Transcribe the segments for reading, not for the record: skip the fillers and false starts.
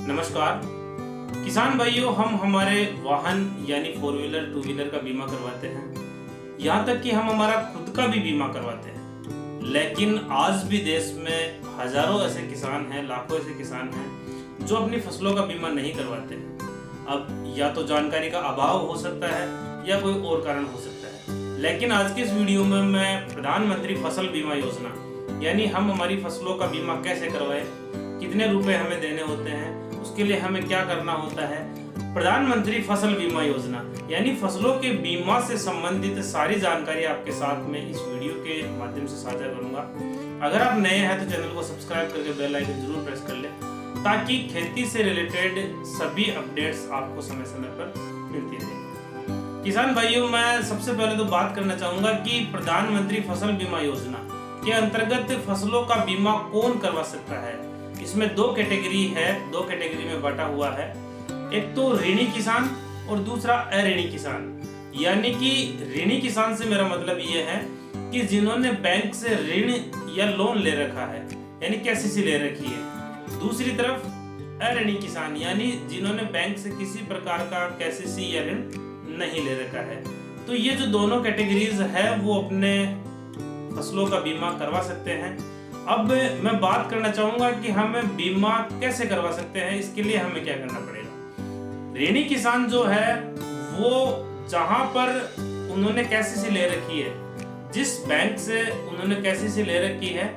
नमस्कार किसान भाइयों, हम हमारे वाहन यानी 4 व्हीलर 2 व्हीलर का बीमा करवाते हैं। यहाँ तक कि हम हमारा खुद का भी बीमा करवाते हैं। लेकिन आज भी देश में हजारों ऐसे किसान हैं, लाखों ऐसे किसान हैं जो अपनी फसलों का बीमा नहीं करवाते हैं। अब या तो जानकारी का अभाव हो सकता है या कोई और कारण हो सकता है। लेकिन आज के इस वीडियो में मैं प्रधानमंत्री फसल बीमा योजना यानी हम हमारी फसलों का बीमा कैसे करवाएं, कितने रुपए हमें देने होते हैं, उसके लिए हमें क्या करना होता है, प्रधानमंत्री फसल बीमा योजना यानी फसलों के बीमा से संबंधित सारी जानकारी आपके साथ में इस वीडियो के माध्यम से साझा करूंगा। अगर आप नए हैं तो चैनल को सब्सक्राइब करके बेल आइकन जरूर प्रेस कर लें ताकि खेती से रिलेटेड सभी अपडेट्स आपको समय समय पर मिलती रहें। किसान भाइयों, मैं सबसे पहले तो बात करना चाहूंगा कि प्रधानमंत्री फसल बीमा योजना के अंतर्गत फसलों का बीमा कौन करवा सकता है। इसमें दो कैटेगरी में बटा हुआ है। एक तो ऋणी किसान और दूसरा अऋणी किसान। यानी कि ऋणी किसान से मेरा मतलब ये है कि जिन्होंने बैंक से ऋण या लोन ले रखा है यानी केसीसी ले रखी है। दूसरी तरफ अऋणी किसान यानी जिन्होंने बैंक से किसी प्रकार का केसीसी या ऋण नहीं ले रखा है। तो ये जो दोनों कैटेगरीज है वो अपने फसलों का बीमा करवा सकते हैं। अब मैं बात करना चाहूंगा कि हमें बीमा कैसे करवा सकते हैं, इसके लिए हमें क्या करना पड़ेगा। ऋणी किसान जो है वो जहां पर उन्होंने केसीसी ले रखी है, जिस बैंक से उन्होंने केसीसी ले रखी है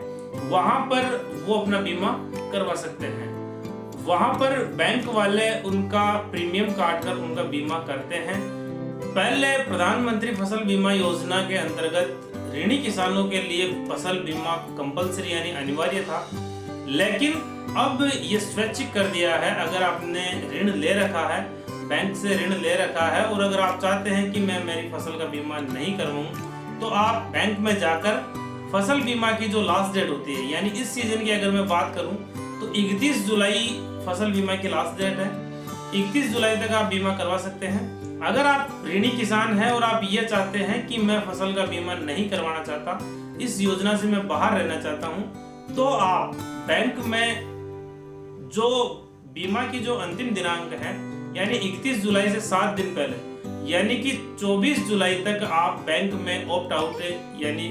वहां पर वो अपना बीमा करवा सकते हैं। वहां पर बैंक वाले उनका प्रीमियम काट कर उनका बीमा करते हैं। पहले प्रधानमंत्री फसल बीमा योजना के अंतर्गत ऋणी किसानों के लिए फसल बीमा कंपलसरी यानी अनिवार्य था, लेकिन अब ये स्वैच्छिक कर दिया है। अगर आपने ऋण ले रखा है, बैंक से ऋण ले रखा है और अगर आप चाहते हैं कि मैं मेरी फसल का बीमा नहीं करवाऊं तो आप बैंक में जाकर फसल बीमा की जो लास्ट डेट होती है, यानी इस सीजन की अगर मैं बात करूं तो 31 जुलाई फसल बीमा की लास्ट डेट है। 31 जुलाई तक आप बीमा करवा सकते हैं। अगर आप ऋणी किसान हैं और आप ये चाहते हैं कि मैं फसल का बीमा नहीं करवाना चाहता, इस योजना से मैं बाहर रहना चाहता हूं, तो आप बैंक में जो बीमा की जो अंतिम दिनांक है यानी 31 जुलाई से 7 दिन पहले यानी कि 24 जुलाई तक आप बैंक में ऑप्ट आउट यानी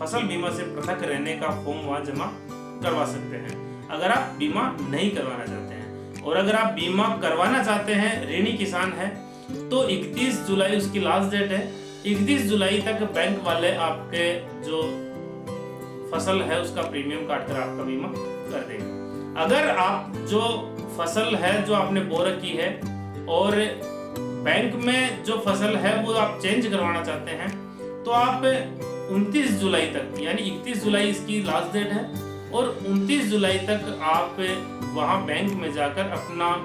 फसल बीमा से पृथक रहने का फॉर्म वहां जमा करवा सकते हैं अगर आप बीमा नहीं करवाना चाहते हैं। और अगर आप बीमा करवाना चाहते हैं, ऋणी किसान है, तो 31 जुलाई उसकी लास्ट डेट है। 31 जुलाई तक बैंक वाले आपके जो फसल है उसका प्रीमियम काटकर आपका बीमा कर देंगे। अगर आप जो फसल है जो आपने बो रखी है और बैंक में जो फसल है वो आप चेंज करवाना चाहते हैं तो आप 29 जुलाई तक यानी 31 जुलाई इसकी लास्ट डेट है और 29 जुलाई तक आप वहां बैंक में जाकर अपना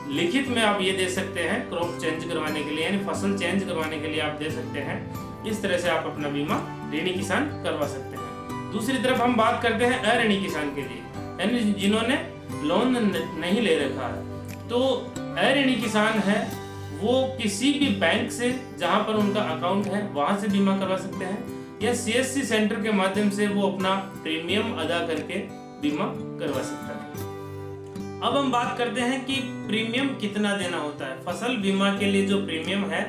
लिखित में आप ये दे सकते हैं क्रॉप चेंज करवाने के लिए यानी फसल चेंज करवाने के लिए आप दे सकते हैं। इस तरह से आप अपना बीमा ऋणी किसान करवा सकते हैं। दूसरी तरफ हम बात करते हैं अऋणी किसान के लिए यानी जिन्होंने लोन नहीं ले रखा है। तो अऋणी किसान है वो किसी भी बैंक से जहां पर उनका अकाउंट है वहां से बीमा करवा सकते हैं या सीएससी सेंटर के माध्यम से वो अपना प्रीमियम अदा करके बीमा करवा सकता है। अब हम बात करते हैं कि प्रीमियम कितना देना होता है। फसल बीमा के लिए जो प्रीमियम है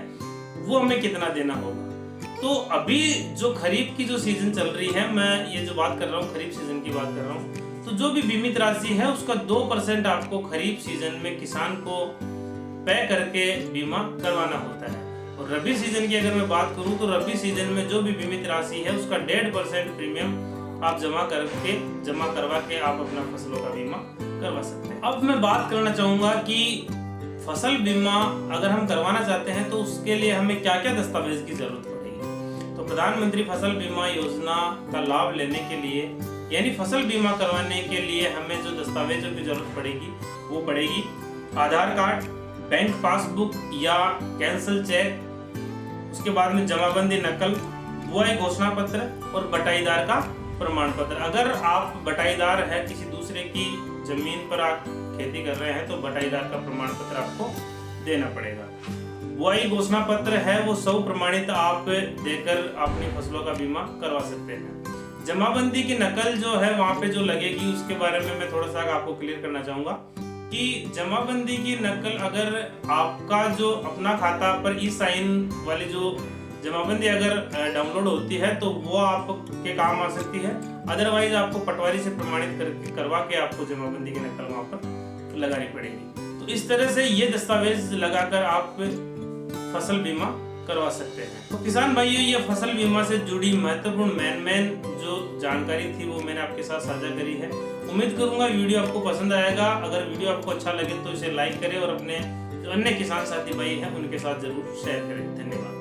वो हमें कितना देना होगा। तो अभी जो खरीफ की जो सीजन चल रही है, मैं ये जो बात कर रहा हूँ खरीफ सीजन की बात कर रहा हूँ, तो जो भी बीमित राशि है उसका 2% आपको खरीफ सीजन में किसान को पे करके बीमा करवाना होता है। और रबी सीजन की अगर मैं बात करूँ तो रबी सीजन में जो भी बीमित राशि है उसका 1.5% प्रीमियम आप जमा करवा के आप अपना फसलों का बीमा करवा सकते हैं। अब मैं बात करना चाहूंगा कि फसल बीमा अगर हम करवाना चाहते हैं तो उसके लिए हमें क्या क्या दस्तावेज की जरूरत पड़ेगी। तो प्रधानमंत्री फसल बीमा योजना का लाभ लेने के लिए यानी फसल बीमा करवाने के लिए हमें जो दस्तावेजों की जरूरत पड़ेगी वो पड़ेगी आधार कार्ड, बैंक पासबुक या कैंसल चेक, उसके बाद में जमाबंदी नकल, बुआई घोषणा पत्र और बटाईदार का प्रमाण पत्र। अगर आप बटाईदार है किसी दूसरे की जमीन पर आप खेती कर रहे हैं तो बटाईदार का प्रमाण पत्र आपको देना पड़ेगा। बुआई घोषणा पत्र है वो सब प्रमाणित आप देकर अपनी फसलों का बीमा करवा सकते हैं। जमाबंदी की नकल जो है वहां पे जो लगेगी उसके बारे में मैं थोड़ा सा आपको क्लियर करना चाहूंगा। कि जमाबंदी की नकल अगर आपका जो अपना खाता पर ई साइन वाली जो जमाबंदी अगर डाउनलोड होती है तो वो आपके काम आ सकती है। अदरवाइज आपको पटवारी से प्रमाणित करवा के आपको जमाबंदी की नकल वहां पर लगानी पड़ेगी। तो इस तरह से ये दस्तावेज लगाकर आप फसल बीमा करवा सकते हैं। तो किसान भाइयों, ये फसल बीमा से जुड़ी महत्वपूर्ण मेन जो जानकारी थी वो मैंने आपके साथ साझा करी है। उम्मीद करूंगा वीडियो आपको पसंद आएगा। अगर वीडियो आपको अच्छा लगे तो इसे लाइक करें और अपने जो अन्य किसान साथी भाई हैं उनके साथ जरूर शेयर करें। धन्यवाद।